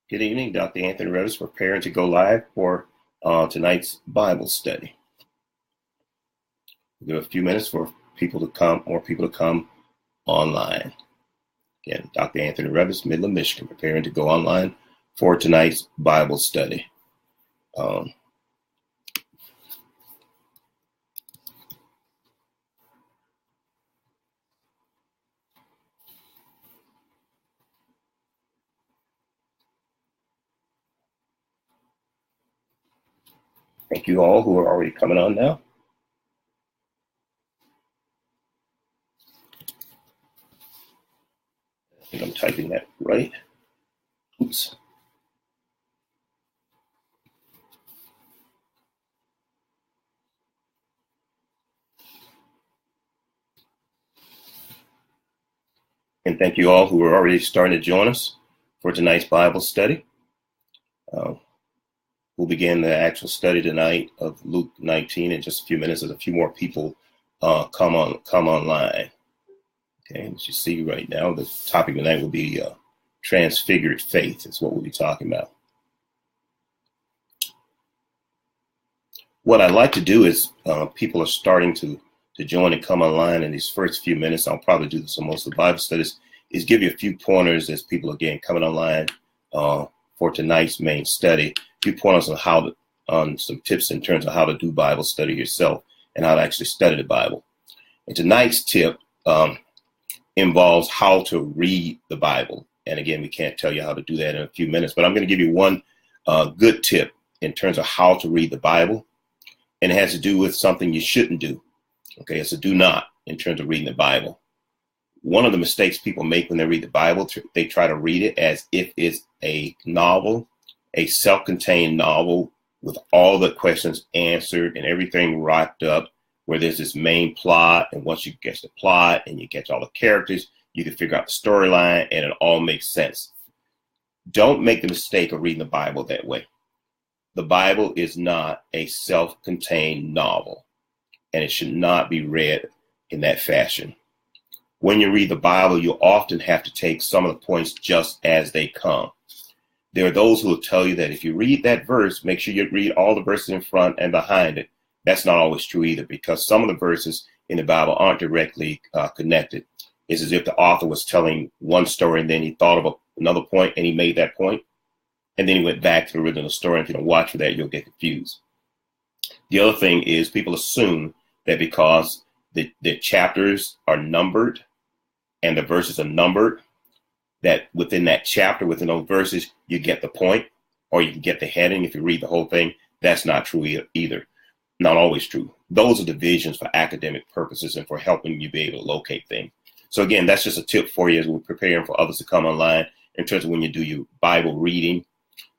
Good evening, Dr. Anthony Revis, preparing to go live for tonight's Bible study. We'll give a few minutes for more people to come online. Again, Dr. Anthony Revis, Midland, Michigan, preparing to go online for tonight's Bible study. Thank you all who are already coming on now. I think I'm typing that right. Oops. And thank you all who are already starting to join us for tonight's Bible study. We'll begin the actual study tonight of Luke 19 in just a few minutes as a few more people come online. Okay, as you see right now, the topic tonight will be transfigured faith is what we'll be talking about. What I'd like to do is people are starting to join and come online in these first few minutes. I'll probably do this on most of the Bible studies, is give you a few pointers as people again coming online for tonight's main study. A few pointers on some tips in terms of how to do Bible study yourself and how to actually study the Bible. And tonight's tip involves how to read the Bible. And again, we can't tell you how to do that in a few minutes, but I'm going to give you one good tip in terms of how to read the Bible. And it has to do with something you shouldn't do. Okay, it's a do not in terms of reading the Bible. One of the mistakes people make when they read the Bible, they try to read it as if it's a novel, a self-contained novel with all the questions answered and everything wrapped up, where there's this main plot. And once you get the plot and you get all the characters, you can figure out the storyline and it all makes sense. Don't make the mistake of reading the Bible that way. The Bible is not a self-contained novel, and it should not be read in that fashion. When you read the Bible, you often have to take some of the points just as they come. There are those who will tell you that if you read that verse, make sure you read all the verses in front and behind it. That's not always true either, because some of the verses in the Bible aren't directly connected. It's as if the author was telling one story and then he thought of another point and he made that point, and then he went back to the original story. And if you don't watch for that, you'll get confused. The other thing is people assume that because the chapters are numbered and the verses are numbered, that within that chapter, within those verses, you get the point, or you can get the heading if you read the whole thing. That's not true either. Not always true. Those are divisions for academic purposes and for helping you be able to locate things. So again, that's just a tip for you as we're preparing for others to come online in terms of when you do your Bible reading.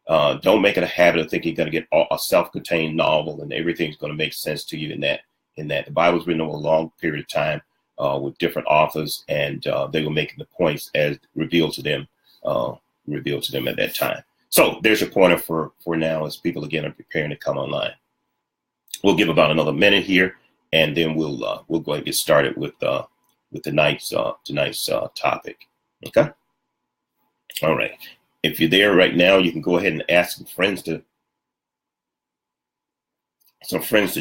Don't make it a habit of thinking you're going to get a self-contained novel and everything's going to make sense to you in that. The Bible's written over a long period of time with different authors, and they were making the points as revealed to them at that time. So there's your pointer for now as people again are preparing to come online. We'll give about another minute here, and then we'll go ahead and get started with tonight's topic. Okay. All right. If you're there right now, you can go ahead and ask some friends to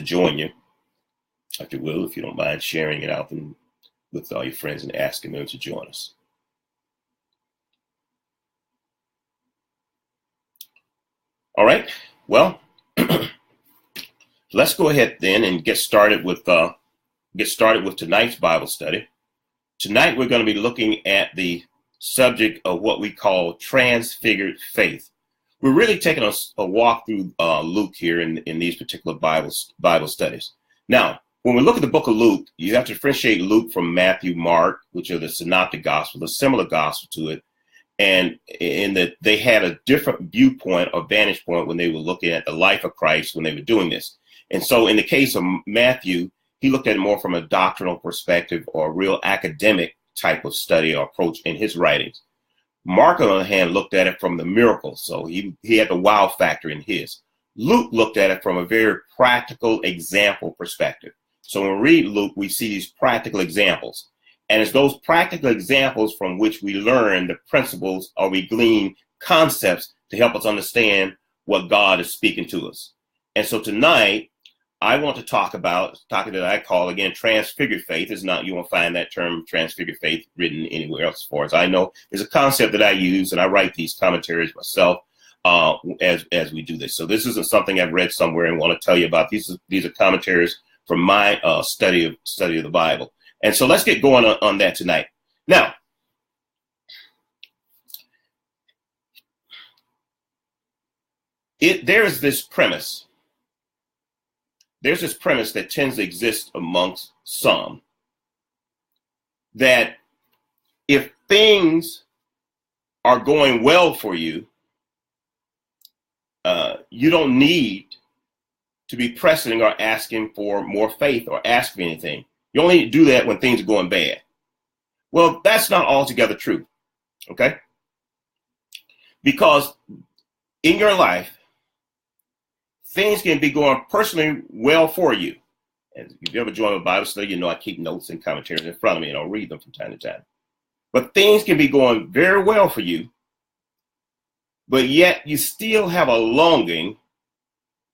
join you, if you will, if you don't mind sharing it out with all your friends and asking them to join us. All right. Well, let's go ahead then and get started with tonight's Bible study. Tonight we're going to be looking at the subject of what we call transfigured faith. We're really taking a walk through Luke here in these particular Bible studies. Now, when we look at the book of Luke, you have to differentiate Luke from Matthew, Mark, which are the synoptic gospel, a similar gospel to it. And in that they had a different viewpoint or vantage point when they were looking at the life of Christ when they were doing this. And so in the case of Matthew, he looked at it more from a doctrinal perspective or a real academic type of study or approach in his writings. Mark, on the other hand, looked at it from the miracles. So he had the wow factor in his. Luke looked at it from a very practical example perspective. So when we read Luke, we see these practical examples. And it's those practical examples from which we learn the principles or we glean concepts to help us understand what God is speaking to us. And so tonight, I want to talk about topic that I call, again, transfigured faith. Is not, you won't find that term transfigured faith written anywhere else as far as I know. It's a concept that I use, and I write these commentaries myself as we do this. So this isn't something I've read somewhere and want to tell you about. These are commentaries from my study of the Bible. And so let's get going on that tonight. Now, there's this premise. There's this premise that tends to exist amongst some, that if things are going well for you, you don't need to be pressing or asking for more faith or ask for anything. You only need to do that when things are going bad. Well, that's not altogether true, okay? Because in your life, things can be going personally well for you. And if you ever join a Bible study, you know I keep notes and commentaries in front of me and I'll read them from time to time. But things can be going very well for you, but yet you still have a longing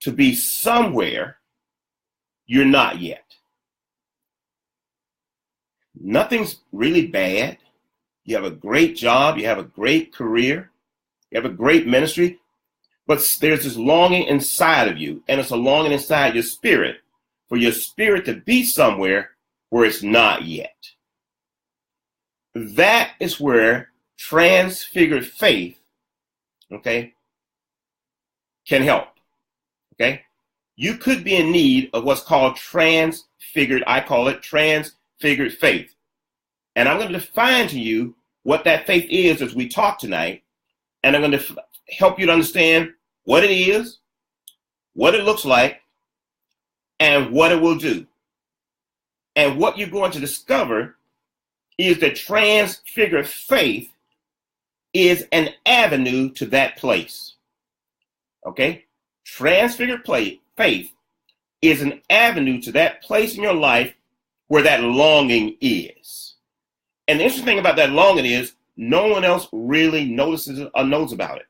to be somewhere you're not yet. Nothing's really bad. You have a great job. You have a great career. You have a great ministry. But there's this longing inside of you, and it's a longing inside your spirit for your spirit to be somewhere where it's not yet. That is where transfigured faith, okay, can help. Okay, you could be in need of what's called transfigured. I call it transfigured faith, and I'm going to define to you what that faith is as we talk tonight, and I'm going to help you to understand what it is, what it looks like, and what it will do. And what you're going to discover is that transfigured faith is an avenue to that place. Okay? Transfigured faith is an avenue to that place in your life where that longing is. And the interesting thing about that longing is no one else really notices it or knows about it.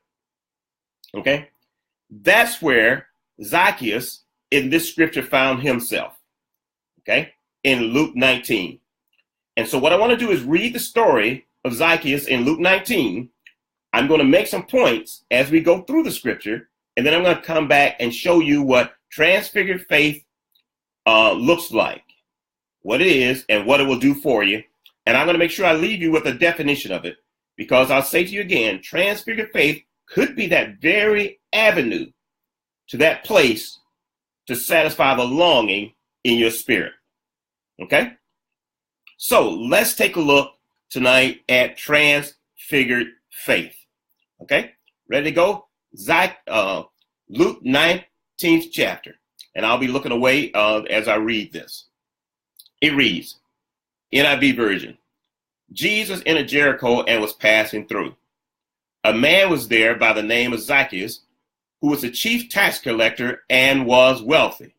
Okay? That's where Zacchaeus in this scripture found himself. Okay? In Luke 19. And so what I want to do is read the story of Zacchaeus in Luke 19. I'm going to make some points as we go through the scripture, and then I'm going to come back and show you what transfigured faith looks like, what it is, and what it will do for you. And I'm going to make sure I leave you with a definition of it, because I'll say to you again, transfigured faith could be that very avenue to that place to satisfy the longing in your spirit. Okay? So let's take a look tonight at transfigured faith. Okay? Ready to go? Luke 19th chapter. And I'll be looking away as I read this. It reads, NIV version. Jesus entered Jericho and was passing through. A man was there by the name of Zacchaeus, who was a chief tax collector and was wealthy.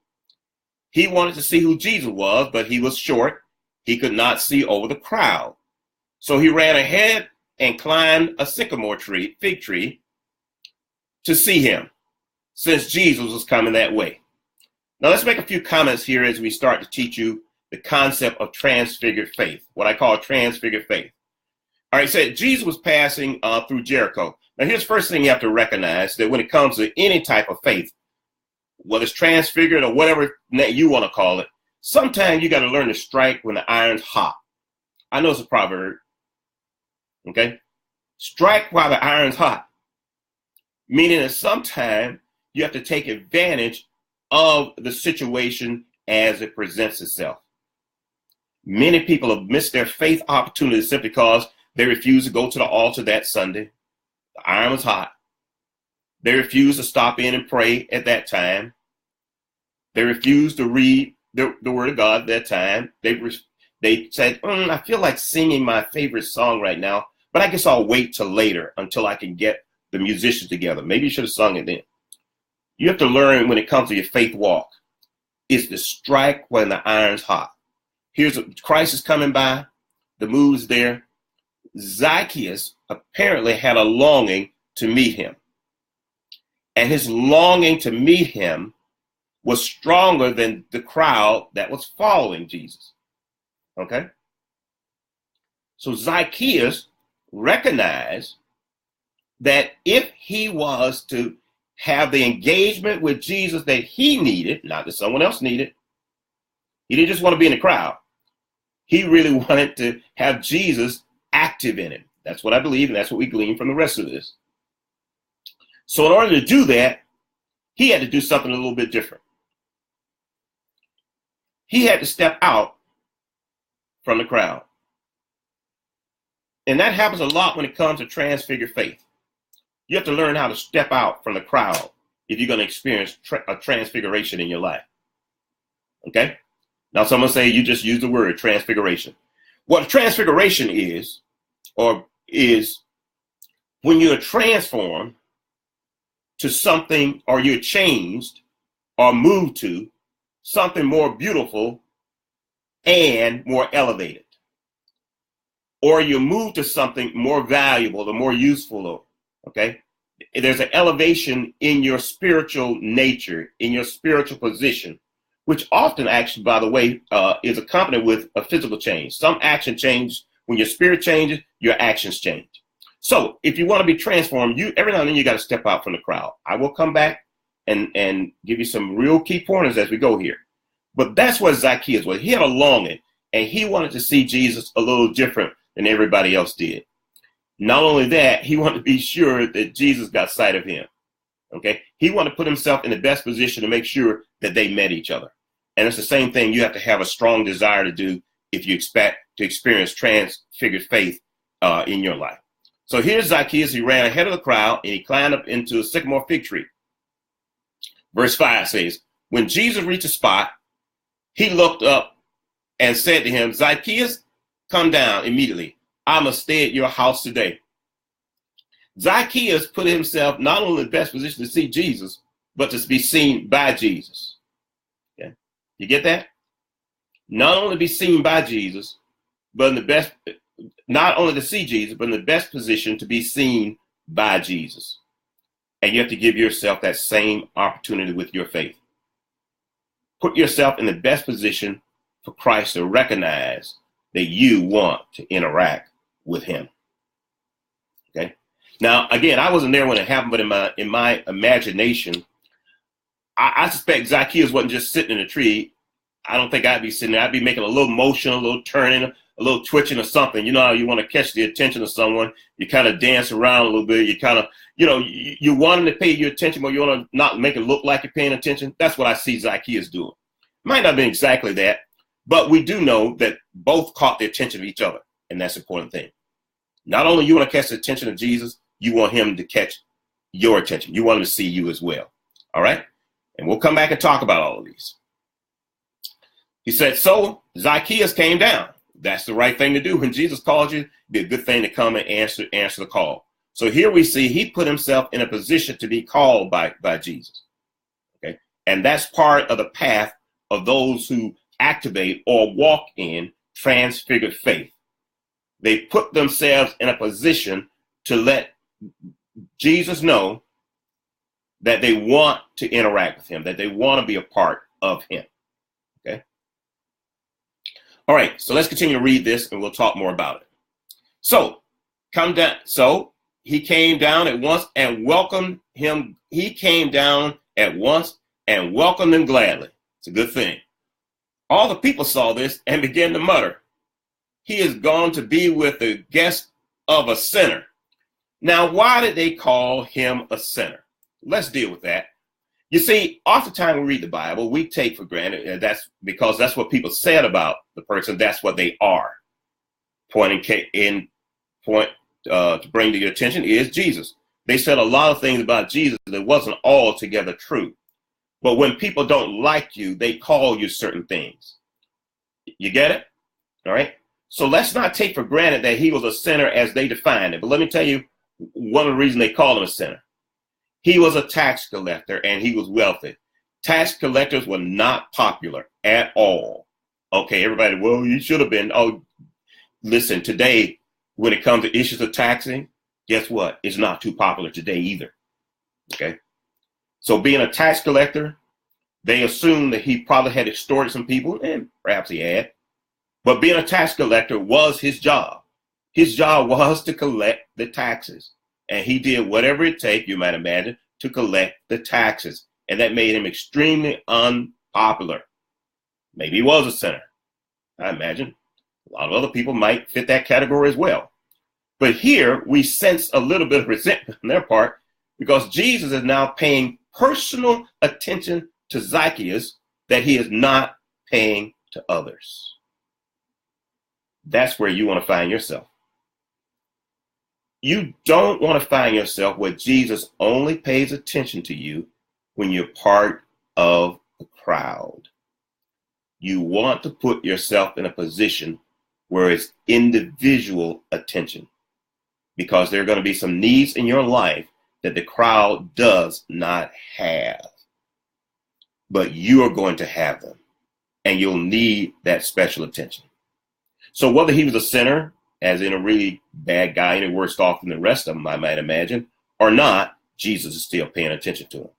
He wanted to see who Jesus was, but he was short. He could not see over the crowd. So he ran ahead and climbed a fig tree, to see him, since Jesus was coming that way. Now let's make a few comments here as we start to teach you the concept of transfigured faith, what I call transfigured faith. All right, so Jesus was passing through Jericho. Now here's the first thing you have to recognize, that when it comes to any type of faith, whether it's transfigured or whatever you want to call it, sometimes you got to learn to strike when the iron's hot. I know it's a proverb. Okay? Strike while the iron's hot. Meaning that sometimes you have to take advantage of the situation as it presents itself. Many people have missed their faith opportunities simply because they refuse to go to the altar that Sunday. The iron was hot. They refused to stop in and pray at that time. They refused to read the word of God at that time. They said, I feel like singing my favorite song right now, but I guess I'll wait till later until I can get the musicians together. Maybe you should have sung it then. You have to learn when it comes to your faith walk, is to strike when the iron's hot. Here's Christ is coming by. The mood is there. Zacchaeus apparently had a longing to meet him. and his longing to meet him was stronger than the crowd that was following Jesus. Okay? So Zacchaeus recognized that if he was to have the engagement with Jesus that he needed, not that someone else needed, he didn't just want to be in the crowd. He really wanted to have Jesus active in him. That's what I believe, and that's what we glean from the rest of this. So in order to do that, he had to do something a little bit different. He had to step out from the crowd. And that happens a lot when it comes to transfigured faith. You have to learn how to step out from the crowd if you're going to experience a transfiguration in your life. Okay? Now, someone say you just use the word transfiguration. What a transfiguration is when you're transformed to something, or you're changed or moved to something more beautiful and more elevated. Or you move to something more valuable or more useful. Okay? There's an elevation in your spiritual nature, in your spiritual position, which often actually, by the way, is accompanied with a physical change. Some action change. When your spirit changes, your actions change. So if you want to be transformed, every now and then you got to step out from the crowd. I will come back and give you some real key pointers as we go here. But that's what Zacchaeus was. He had a longing, and he wanted to see Jesus a little different than everybody else did. Not only that, he wanted to be sure that Jesus got sight of him. Okay? He wanted to put himself in the best position to make sure that they met each other. And it's the same thing you have to have a strong desire to do if you expect to experience transfigured faith in your life. So here's Zacchaeus. He ran ahead of the crowd, and he climbed up into a sycamore fig tree. Verse 5 says, when Jesus reached a spot, he looked up and said to him, Zacchaeus, come down immediately. I must stay at your house today. Zacchaeus put himself not only in the best position to see Jesus, but to be seen by Jesus. Okay? You get that? Not only be seen by Jesus, but not only to see Jesus, but in the best position to be seen by Jesus. And you have to give yourself that same opportunity with your faith. Put yourself in the best position for Christ to recognize that you want to interact with him. Okay. Now, again, I wasn't there when it happened, but in my imagination, I suspect Zacchaeus wasn't just sitting in a tree. I don't think I'd be sitting there. I'd be making a little motion, a little turning, a little twitching or something. You know how you want to catch the attention of someone. You kind of dance around a little bit. You kind of, you want them to pay you attention, but you want to not make it look like you're paying attention. That's what I see Zacchaeus doing. Might not be exactly that, but we do know that both caught the attention of each other, and that's the important thing. Not only you want to catch the attention of Jesus, you want him to catch your attention. You want him to see you as well. All right? And we'll come back and talk about all of these. He said, so Zacchaeus came down. That's the right thing to do. When Jesus calls you, it'd be a good thing to come and answer the call. So here we see he put himself in a position to be called by Jesus. Okay? And that's part of the path of those who activate or walk in transfigured faith. They put themselves in a position to let Jesus know that they want to interact with him, that they want to be a part of him. Okay. All right. So let's continue to read this and we'll talk more about it. So come down. So he came down at once and welcomed him. He came down at once and welcomed him gladly. It's a good thing. All the people saw this and began to mutter, he is gone to be with the guest of a sinner. Now, why did they call him a sinner? Let's deal with that. You see, oftentimes we read the Bible, we take for granted that's because that's what people said about the person. That's what they are. To bring to your attention is Jesus. They said a lot of things about Jesus that wasn't altogether true. But when people don't like you, they call you certain things. You get it? All right. So let's not take for granted that he was a sinner as they defined it. But let me tell you one of the reasons they call him a sinner. He was a tax collector and he was wealthy. Tax collectors were not popular at all. Okay, everybody, well, you should have been. Oh, listen, today, when it comes to issues of taxing, guess what? It's not too popular today either. Okay. So being a tax collector, they assumed that he probably had extorted some people, and perhaps he had. But being a tax collector was his job. His job was to collect the taxes. And he did whatever it takes, you might imagine, to collect the taxes. And that made him extremely unpopular. Maybe he was a sinner. I imagine a lot of other people might fit that category as well. But here we sense a little bit of resentment on their part, because Jesus is now paying personal attention to Zacchaeus that he is not paying to others. That's where you want to find yourself. You don't want to find yourself where Jesus only pays attention to you when you're part of the crowd. You want to put yourself in a position where it's individual attention, because there are going to be some needs in your life that the crowd does not have. But you are going to have them, and you'll need that special attention. So whether he was a sinner, as in a really bad guy, any worse off than the rest of them, I might imagine, or not, Jesus is still paying attention to him.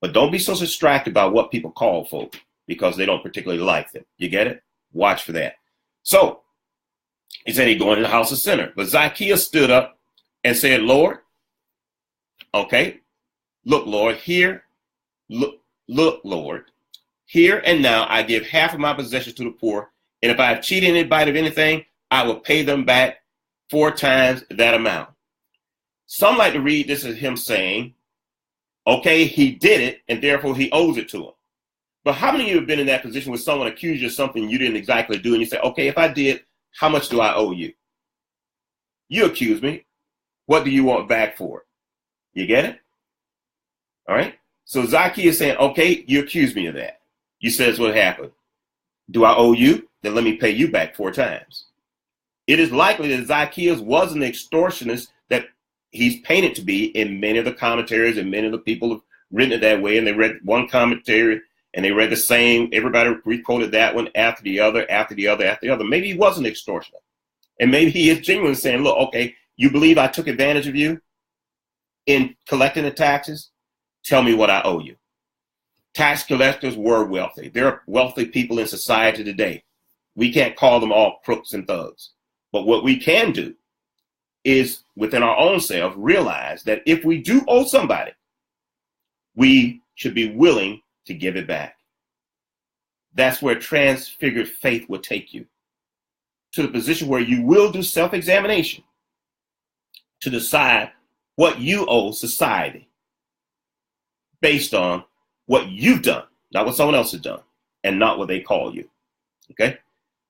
But don't be so distracted by what people call folk, because they don't particularly like them. You get it? Watch for that. So he said he'd go into the house of sinner. But Zacchaeus stood up and said, Lord, okay, look, Lord, here, look, Lord, here and now I give half of my possessions to the poor, and if I have cheated anybody of anything, I will pay them back 4 times that amount. Some like to read this as him saying, okay, he did it, and therefore he owes it to him. But how many of you have been in that position where someone accused you of something you didn't exactly do, and you say, okay, if I did, how much do I owe you? You accuse me. What do you want back for it? You get it? All right. So Zacchaeus is saying, okay, you accuse me of that. You says what happened. Do I owe you? Then let me pay you back 4 times. It is likely that Zacchaeus was an extortionist that he's painted to be in many of the commentaries, and many of the people have written it that way. And they read one commentary and they read the same. Everybody requoted that one after the other, after the other, after the other. Maybe he was an extortioner. And maybe he is genuinely saying, look, okay, you believe I took advantage of you in collecting the taxes? Tell me what I owe you. Tax collectors were wealthy. There are wealthy people in society today. We can't call them all crooks and thugs. But what we can do is within our own self realize that if we do owe somebody, we should be willing to give it back. That's where transfigured faith will take you, to the position where you will do self-examination to decide what you owe society based on what you've done, not what someone else has done, and not what they call you. Okay?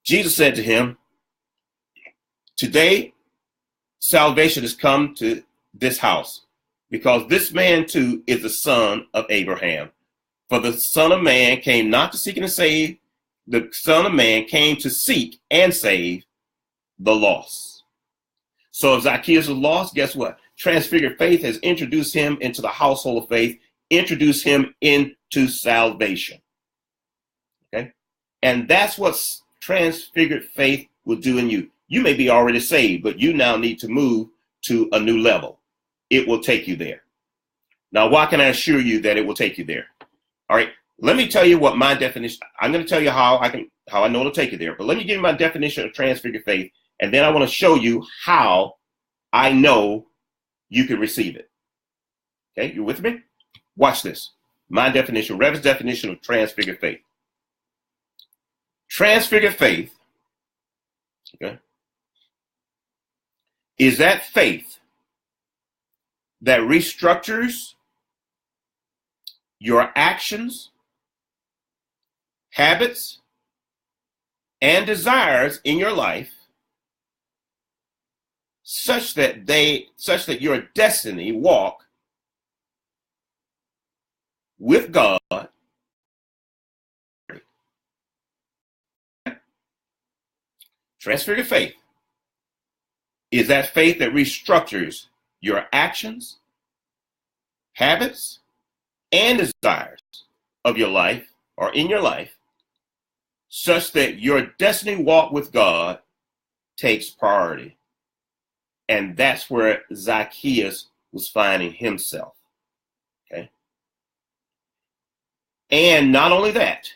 Jesus said to him, today, salvation has come to this house, because this man too is the son of Abraham. For the Son of Man came not to seek and to save. The Son of Man came to seek and save the lost. So if Zacchaeus was lost, guess what? Transfigured faith has introduced him into the household of faith, introduced him into salvation. Okay? And that's what transfigured faith will do in you. You may be already saved, but you now need to move to a new level. It will take you there. Now, why can I assure you that it will take you there? All right, let me tell you what my definition, I'm going to tell you how I know it'll take you there, but let me give you my definition of transfigured faith, and then I want to show you how I know you can receive it. Okay, you with me? Watch this. My definition, Revis' definition of transfigured faith. Transfigured faith, okay, is that faith that restructures your actions, habits, and desires in your life such that your destiny walk with God. Transfigured faith is that faith that restructures your actions, habits, and desires of your life or in your life such that your destiny walk with God takes priority. And that's where Zacchaeus was finding himself. Okay. And not only that,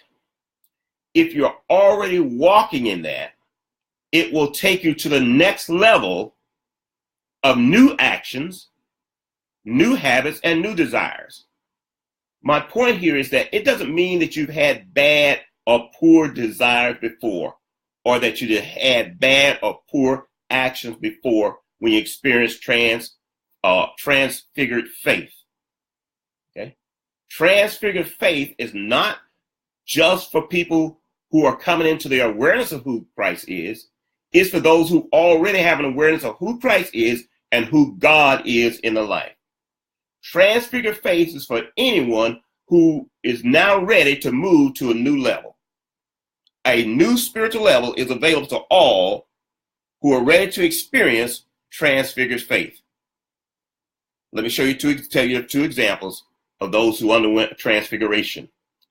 if you're already walking in that, it will take you to the next level of new actions, new habits, and new desires. My point here is that it doesn't mean that you've had bad or poor desires before, or that you had bad or poor actions before when you experienced transfigured faith. Okay? Transfigured faith is not just for people who are coming into the awareness of who Christ is. It's for those who already have an awareness of who Christ is and who God is in the life. Transfigured faith is for anyone who is now ready to move to a new level. A new spiritual level is available to all who are ready to experience transfigured faith. Let me tell you two examples of those who underwent transfiguration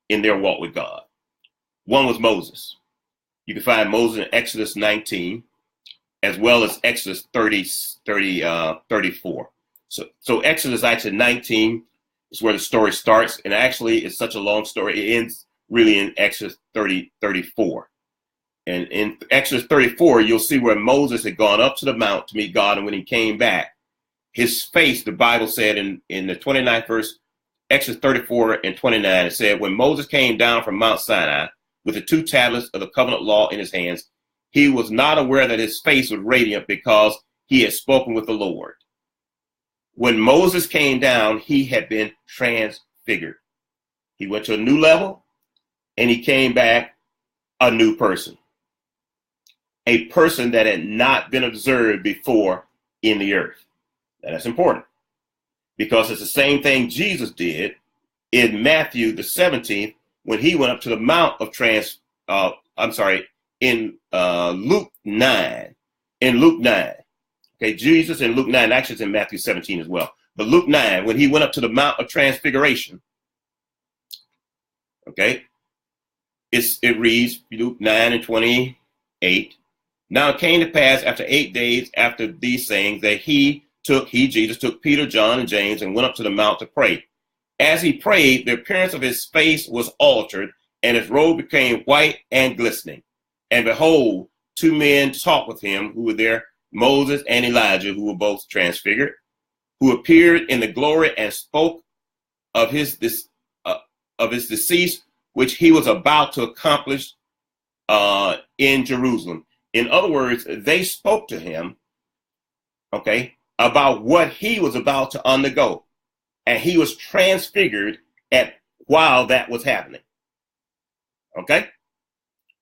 in their walk with God. One was Moses. You can find Moses in Exodus 19, as well as Exodus 34. So Exodus actually 19 is where the story starts, and actually it's such a long story, it ends really in Exodus 34. And in Exodus 34, you'll see where Moses had gone up to the mount to meet God, and when he came back, his face, the Bible said in the 29th verse, Exodus 34 and 29, it said, when Moses came down from Mount Sinai with the 2 tablets of the covenant law in his hands, he was not aware that his face was radiant because he had spoken with the Lord. When Moses came down, he had been transfigured. He went to a new level, and he came back a new person. A person that had not been observed before in the earth. Now, that's important, because it's the same thing Jesus did in Matthew the 17th when he went up to the Mount of in Luke 9. In Luke 9. Okay, Jesus in Luke 9, actually it's in Matthew 17 as well. But Luke 9, when he went up to the Mount of Transfiguration, okay, it reads, Luke 9 and 28, now it came to pass after 8 days after these things that Jesus took Peter, John, and James and went up to the mount to pray. As he prayed, the appearance of his face was altered, and his robe became white and glistening. And behold, 2 men talked with him who were there, Moses and Elijah, who were both transfigured, who appeared in the glory and spoke of his decease, which he was about to accomplish in Jerusalem. In other words, they spoke to him, okay, about what he was about to undergo. And he was transfigured while that was happening. Okay?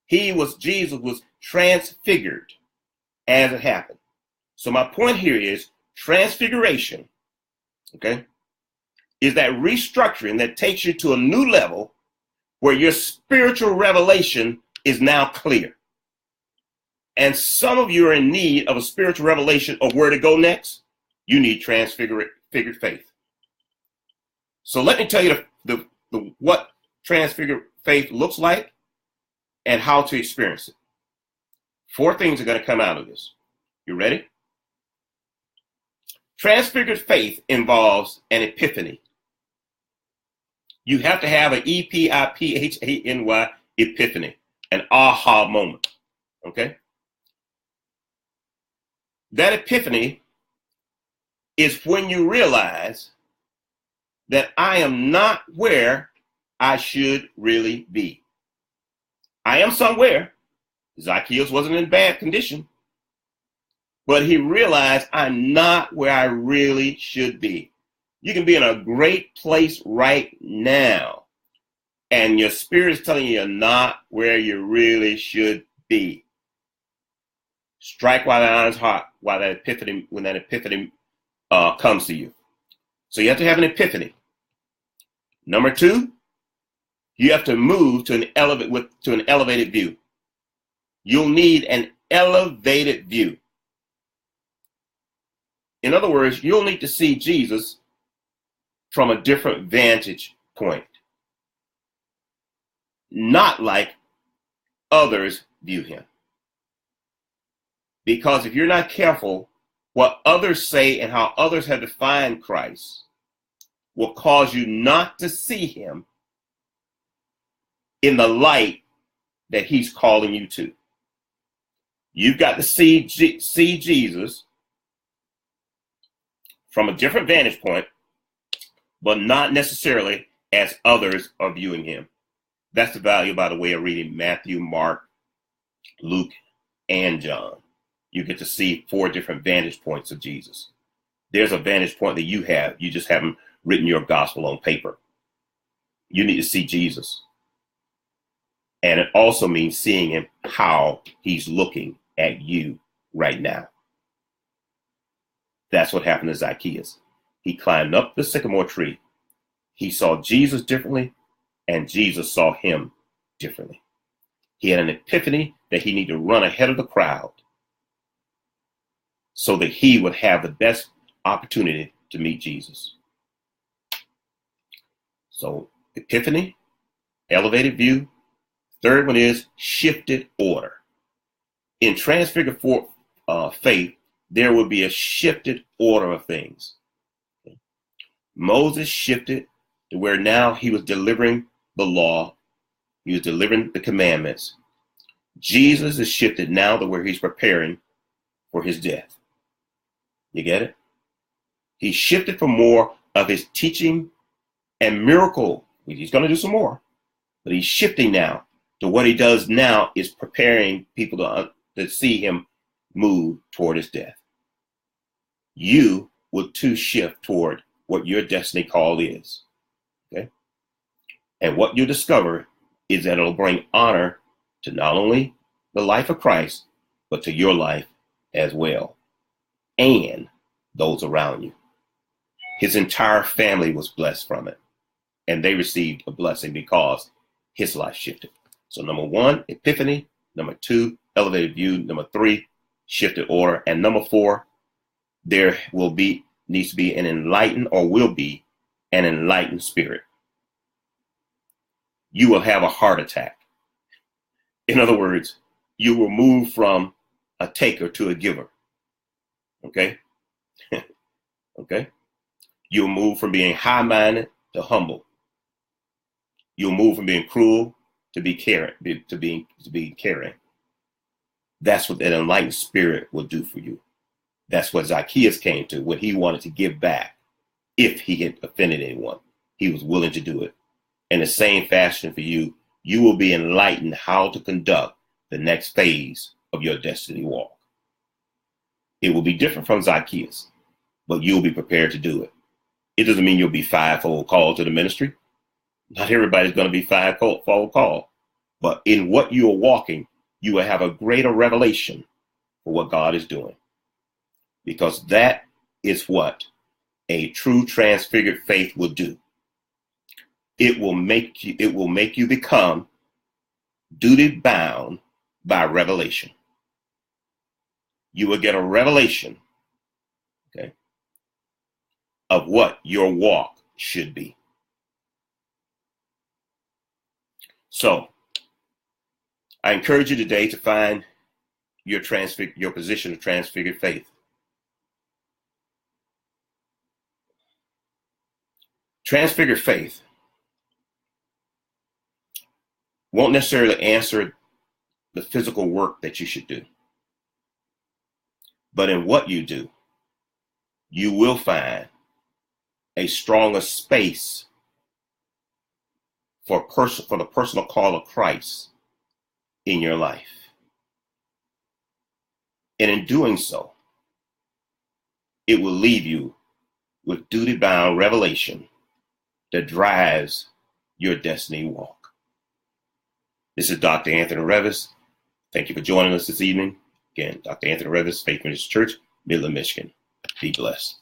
Jesus was transfigured as it happened. So my point here is transfiguration, okay, is that restructuring that takes you to a new level where your spiritual revelation is now clear. And some of you are in need of a spiritual revelation of where to go next. You need transfigured faith. So let me tell you what transfigured faith looks like and how to experience it. 4 things are going to come out of this. You ready? Transfigured faith involves an epiphany. You have to have an epiphany, epiphany, an aha moment. Okay? That epiphany is when you realize that I am not where I should really be. I am somewhere. Zacchaeus wasn't in bad condition, but he realized I'm not where I really should be. You can be in a great place right now, and your spirit is telling you you're not where you really should be. Strike while the iron's hot, when that epiphany comes to you. So you have to have an epiphany. Number 2, you have to move to an elevated view. You'll need an elevated view. In other words, you'll need to see Jesus from a different vantage point, not like others view him. Because if you're not careful, what others say and how others have defined Christ will cause you not to see him in the light that he's calling you to. You've got to see Jesus from a different vantage point, but not necessarily as others are viewing him. That's the value, by the way, of reading Matthew, Mark, Luke, and John. You get to see 4 different vantage points of Jesus. There's a vantage point that you have. You just haven't written your gospel on paper. You need to see Jesus. And it also means seeing him how he's looking at you right now. That's what happened to Zacchaeus. He climbed up the sycamore tree. He saw Jesus differently, and Jesus saw him differently. He had an epiphany that he needed to run ahead of the crowd so that he would have the best opportunity to meet Jesus. So, epiphany, elevated view. Third one is shifted order. In Transfigured faith, there will be a shifted order of things. Moses shifted to where now he was delivering the law. He was delivering the commandments. Jesus is shifted now to where he's preparing for his death. You get it? He shifted from more of his teaching and miracle. He's going to do some more, but he's shifting now to what he does now is preparing people to see him move toward his death. You will too shift toward what your destiny call is. Okay? And what you discover is that it'll bring honor to not only the life of Christ, but to your life as well, and those around you. His entire family was blessed from it, and they received a blessing because his life shifted. So number 1, epiphany. Number 2, elevated view. Number 3, shifted order. And number 4, there needs to be an enlightened, or will be an enlightened spirit. You will have a heart attack. In other words, you will move from a taker to a giver. Okay? Okay? You'll move from being high-minded to humble. You'll move from being cruel to be caring, to be caring. That's what that enlightened spirit will do for you. That's what Zacchaeus came to when he wanted to give back. If he had offended anyone, he was willing to do it. In the same fashion for you, you will be enlightened how to conduct the next phase of your destiny walk. It will be different from Zacchaeus, but you'll be prepared to do it. It doesn't mean you'll be fivefold called to the ministry. Not everybody's going to be fivefold called, but in what you are walking, you will have a greater revelation for what God is doing, because that is what a true transfigured faith will do. It will make you become duty bound by revelation. You will get a revelation, okay, of what your walk should be. So I encourage you today to find your position of transfigured faith. Transfigured faith won't necessarily answer the physical work that you should do. But in what you do, you will find a stronger space for the personal call of Christ in your life. And in doing so, it will leave you with duty-bound revelation that drives your destiny walk. This is Dr. Anthony Revis. Thank you for joining us this evening. Again, Dr. Anthony Revis, Faith Ministry Church, Midland, Michigan. Be blessed.